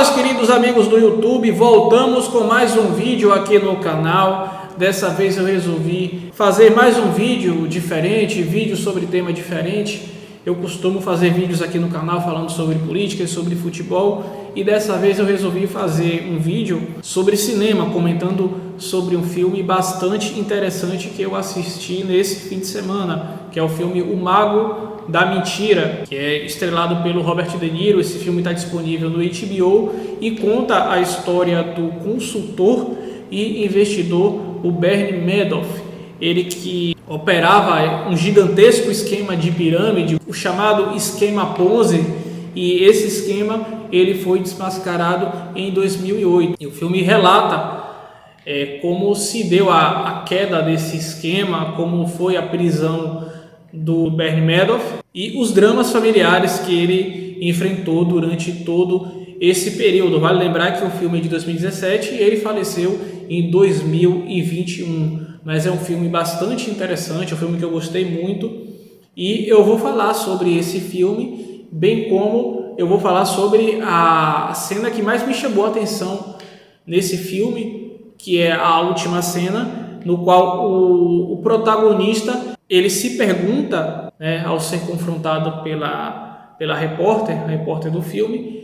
meus queridos amigos do YouTube, voltamos com mais um vídeo aqui no canal. Dessa vez eu resolvi fazer mais um vídeo diferente, vídeo sobre tema diferente. Eu costumo fazer vídeos aqui no canal falando sobre política e sobre futebol, e dessa vez eu resolvi fazer um vídeo sobre cinema, comentando sobre um filme bastante interessante que eu assisti nesse fim de semana, que é o filme O Mago da Mentira, que é estrelado pelo Robert De Niro. Esse filme está disponível no HBO e conta a história do consultor e investidor, o Bernie Madoff, ele que operava um gigantesco esquema de pirâmide, o chamado esquema Ponzi, e esse esquema ele foi desmascarado em 2008. E o filme relata como se deu a queda desse esquema, como foi a prisão do Bernie Madoff e os dramas familiares que ele enfrentou durante todo esse período. Vale lembrar que o filme é de 2017 e ele faleceu em 2021, mas é um filme bastante interessante, é um filme que eu gostei muito, e eu vou falar sobre esse filme, bem como eu vou falar sobre a cena que mais me chamou a atenção nesse filme, que é a última cena, no qual o protagonista ele se pergunta, ao ser confrontado pela repórter, a repórter do filme,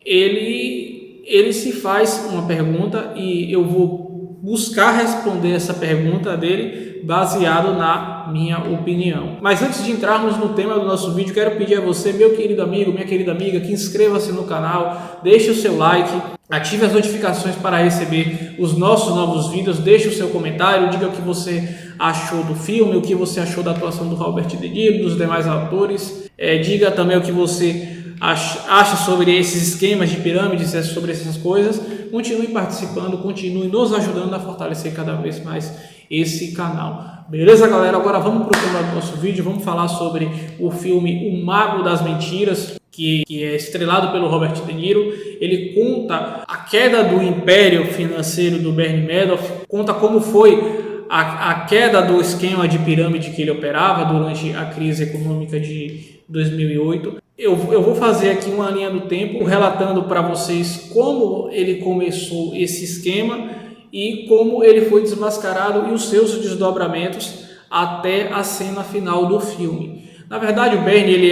ele se faz uma pergunta e eu vou buscar responder essa pergunta dele baseado na minha opinião. Mas antes de entrarmos no tema do nosso vídeo, quero pedir a você, meu querido amigo, minha querida amiga, que inscreva-se no canal, deixe o seu like, ative as notificações para receber os nossos novos vídeos, deixe o seu comentário, diga o que você achou do filme, o que você achou da atuação do Robert De Niro, dos demais atores, diga também o que você acha sobre esses esquemas de pirâmides, sobre essas coisas. Continue participando, continue nos ajudando a fortalecer cada vez mais esse canal. Beleza, galera? Agora vamos para o tema do nosso vídeo, vamos falar sobre o filme O Mago das Mentiras, que é estrelado pelo Robert De Niro. Ele conta a queda do império financeiro do Bernie Madoff, conta como foi a queda do esquema de pirâmide que ele operava durante a crise econômica de 2008. Eu vou fazer aqui uma linha do tempo relatando para vocês como ele começou esse esquema e como ele foi desmascarado e os seus desdobramentos até a cena final do filme. Na verdade, o Bernie ele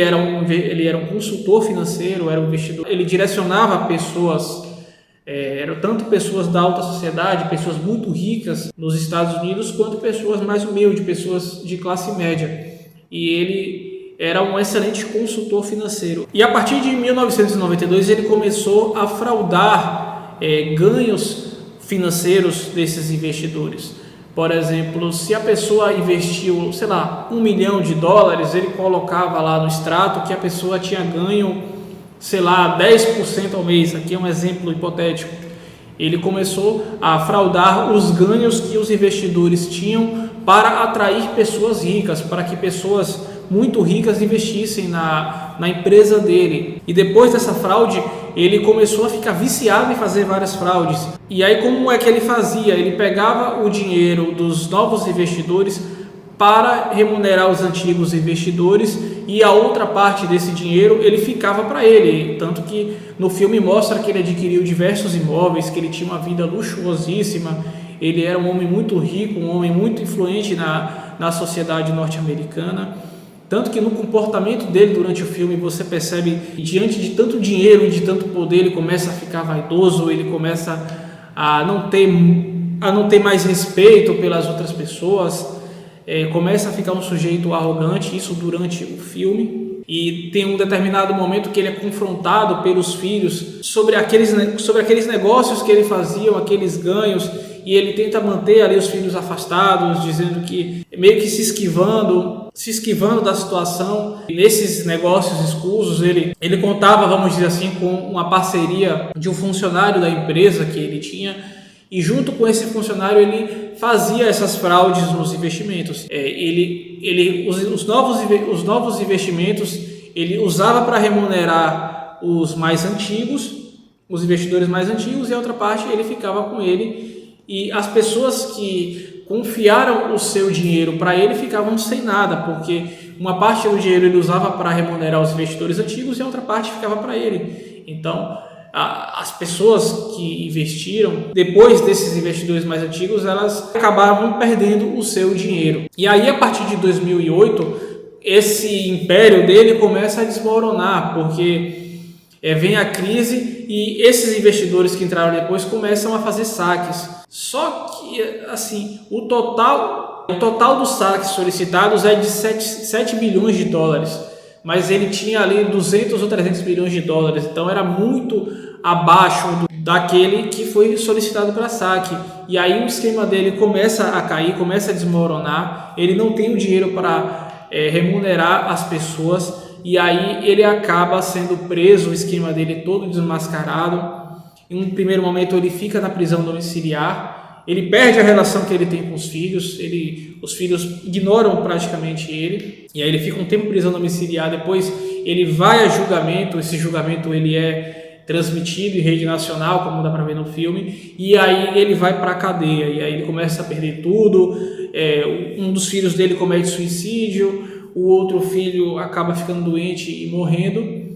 era um consultor financeiro, era um investidor. Ele direcionava pessoas, eram tanto pessoas da alta sociedade, pessoas muito ricas nos Estados Unidos, quanto pessoas mais humildes, pessoas de classe média. E ele era um excelente consultor financeiro. E a partir de 1992 ele começou a fraudar ganhos financeiros desses investidores. Por exemplo, se a pessoa investiu, sei lá, $1 milhão, ele colocava lá no extrato que a pessoa tinha ganho, sei lá, 10% ao mês. Aqui é um exemplo hipotético. Ele começou a fraudar os ganhos que os investidores tinham para atrair pessoas ricas, para que pessoas muito ricas investissem na empresa dele. E depois dessa fraude, ele começou a ficar viciado em fazer várias fraudes. E aí como é que ele fazia? Ele pegava o dinheiro dos novos investidores para remunerar os antigos investidores e a outra parte desse dinheiro ele ficava para ele. Tanto que no filme mostra que ele adquiriu diversos imóveis, que ele tinha uma vida luxuosíssima, ele era um homem muito rico, um homem muito influente na sociedade norte-americana. Tanto que no comportamento dele durante o filme você percebe que diante de tanto dinheiro e de tanto poder ele começa a ficar vaidoso, ele começa a não ter mais respeito pelas outras pessoas, começa a ficar um sujeito arrogante, isso durante o filme. E tem um determinado momento que ele é confrontado pelos filhos sobre aqueles negócios que ele fazia, aqueles ganhos, e ele tenta manter ali os filhos afastados, dizendo que meio que se esquivando da situação. E nesses negócios escusos ele contava, vamos dizer assim, com uma parceria de um funcionário da empresa que ele tinha, e junto com esse funcionário ele fazia essas fraudes nos investimentos. Os novos investimentos ele usava para remunerar os mais antigos, os investidores mais antigos, e a outra parte ele ficava com ele. E as pessoas que confiaram o seu dinheiro para ele ficavam sem nada, porque uma parte do dinheiro ele usava para remunerar os investidores antigos e a outra parte ficava para ele. Então, as pessoas que investiram, depois desses investidores mais antigos, elas acabavam perdendo o seu dinheiro. E aí, a partir de 2008, esse império dele começa a desmoronar, porque vem a crise e esses investidores que entraram depois começam a fazer saques. Só que, assim, o total dos saques solicitados é de 7 bilhões de dólares. Mas ele tinha ali 200 ou 300 bilhões de dólares, então era muito abaixo daquele que foi solicitado para saque. E aí o esquema dele começa a cair, começa a desmoronar, ele não tem o dinheiro para remunerar as pessoas, e aí ele acaba sendo preso, o esquema dele todo desmascarado. Em um primeiro momento ele fica na prisão domiciliar, ele perde a relação que ele tem com os filhos, os filhos ignoram praticamente ele, e aí ele fica um tempo em prisão domiciliar, depois ele vai a julgamento, esse julgamento ele é transmitido em rede nacional, como dá para ver no filme, e aí ele vai para a cadeia, e aí ele começa a perder tudo, um dos filhos dele comete suicídio, o outro filho acaba ficando doente e morrendo,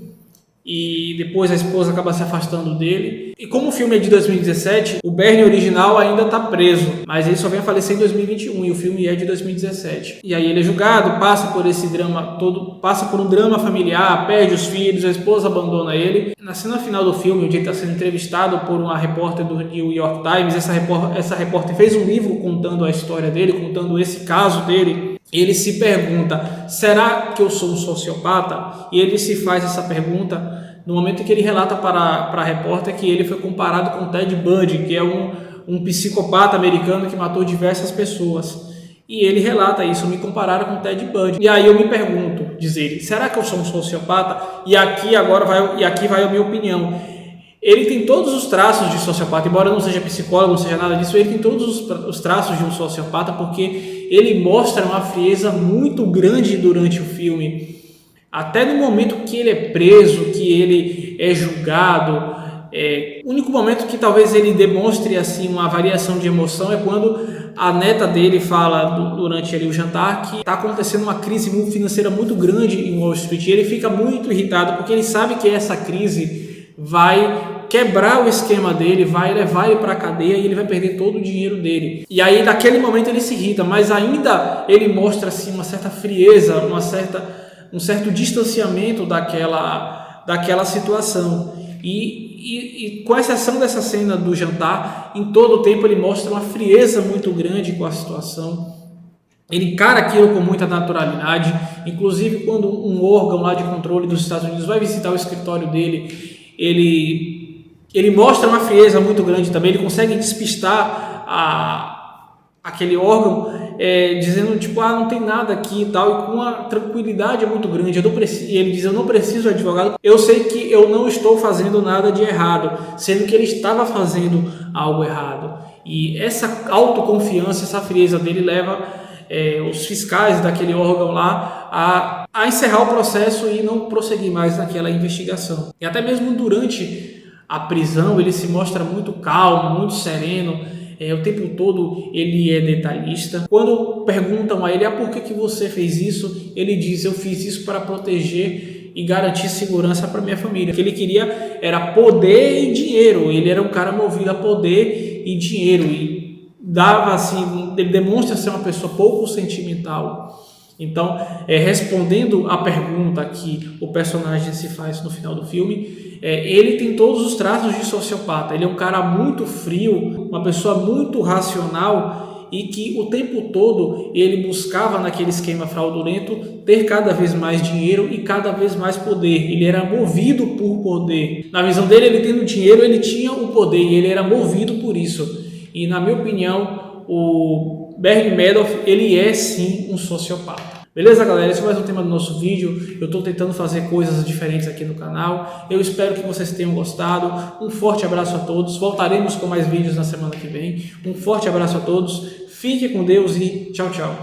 e depois a esposa acaba se afastando dele. E como o filme é de 2017, o Bernie original ainda está preso, mas ele só vem a falecer em 2021 e o filme é de 2017. E aí ele é julgado, passa por esse drama todo, passa por um drama familiar, perde os filhos, a esposa abandona ele. Na cena final do filme, onde ele está sendo entrevistado por uma repórter do New York Times, essa repórter fez um livro contando a história dele, contando esse caso dele. Ele se pergunta, será que eu sou um sociopata? E ele se faz essa pergunta no momento em que ele relata para a repórter que ele foi comparado com Ted Bundy, que é um psicopata americano que matou diversas pessoas. E ele relata isso, me compararam com Ted Bundy. E aí eu me pergunto, diz ele, será que eu sou um sociopata? E aqui vai a minha opinião. Ele tem todos os traços de sociopata, embora não seja psicólogo, não seja nada disso, ele tem todos os traços de um sociopata, porque ele mostra uma frieza muito grande durante o filme. Até no momento que ele é preso, que ele é julgado, o único momento que talvez ele demonstre assim uma variação de emoção é quando a neta dele fala durante ali o jantar que está acontecendo uma crise financeira muito grande em Wall Street. E ele fica muito irritado porque ele sabe que essa crise vai quebrar o esquema dele, vai levar ele para a cadeia e ele vai perder todo o dinheiro dele. E aí naquele momento ele se irrita, mas ainda ele mostra assim uma certa frieza, um certo distanciamento daquela situação. E com exceção dessa cena do jantar, em todo o tempo ele mostra uma frieza muito grande com a situação. Ele encara aquilo com muita naturalidade, inclusive quando um órgão lá de controle dos Estados Unidos vai visitar o escritório dele, ele mostra uma frieza muito grande também, ele consegue despistar aquele órgão, dizendo tipo, não tem nada aqui e tal, e com uma tranquilidade muito grande. Ele diz, eu não preciso de advogado, eu sei que eu não estou fazendo nada de errado, sendo que ele estava fazendo algo errado. E essa autoconfiança, essa frieza dele leva os fiscais daquele órgão lá a encerrar o processo e não prosseguir mais naquela investigação. E até mesmo durante a prisão ele se mostra muito calmo, muito sereno, o tempo todo ele é detalhista. Quando perguntam a ele, por que você fez isso? Ele diz, eu fiz isso para proteger e garantir segurança para minha família. O que ele queria era poder e dinheiro, ele era um cara movido a poder e dinheiro, e dava assim, ele demonstra ser uma pessoa pouco sentimental. Então, respondendo à pergunta que o personagem se faz no final do filme, ele tem todos os traços de sociopata. Ele é um cara muito frio, uma pessoa muito racional e que o tempo todo ele buscava naquele esquema fraudulento ter cada vez mais dinheiro e cada vez mais poder. Ele era movido por poder. Na visão dele, ele tendo dinheiro, ele tinha o poder e ele era movido por isso. E na minha opinião, o Bernie Madoff, ele é sim um sociopata. Beleza, galera? Esse é mais um tema do nosso vídeo. Eu estou tentando fazer coisas diferentes aqui no canal. Eu espero que vocês tenham gostado. Um forte abraço a todos. Voltaremos com mais vídeos na semana que vem. Um forte abraço a todos. Fique com Deus e tchau, tchau.